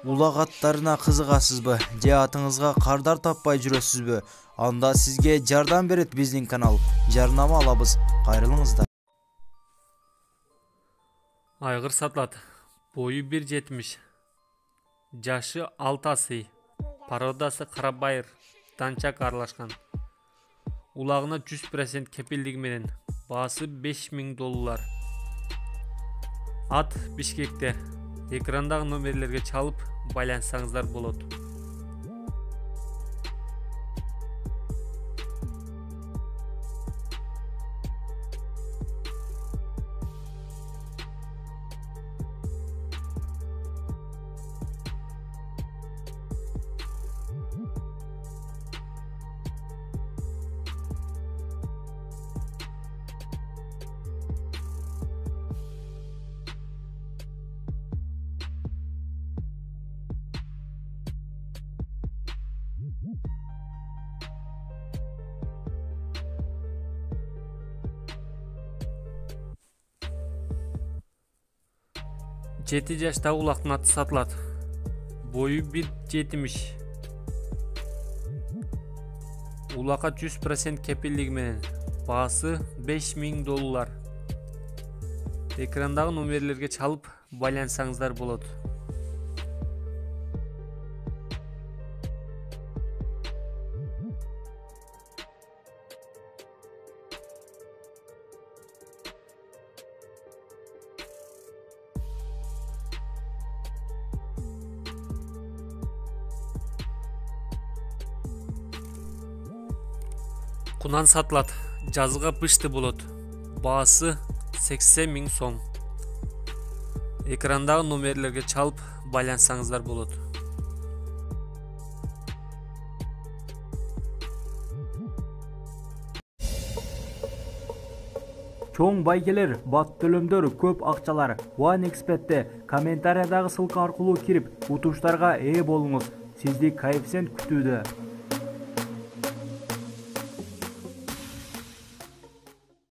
Улак аттарына кызыгасызбы же атыңызга кардар таппай жүрөсүзбү? Анда сизге жардам берет биздин канал. Жарнама алабыз. Кайрылыңыздар. Айгыр сатылат. Бою 1,70. Жашы 6 асый. Породасы карабайыр, данчак аралашкан. Улагына 100% кепилдиги менен. Баасы $5000. Ат Бишкекте. Экрандагы номерлерге чалып байланышсаңыздар болот. Жети жаштагы улактын аты сатылат. Бою 1,70. Улакка 100% кепилдиги менен. Баасы $5000. Экрандагы номерлерге чалып байланышсаңыздар болот. Кунан сатылат. Жазга бышты болот. Баасы $80,000. Экрандагы номерлерге чалып байланышсаңыздар болот. Чоң байгелер, бат төлөмдөр, көп акчалар OneXBet'те комментариядагы ссылка аркылуу кирип, утуштарга ээ болуңуз. Сизди коэффициент күтүүдө.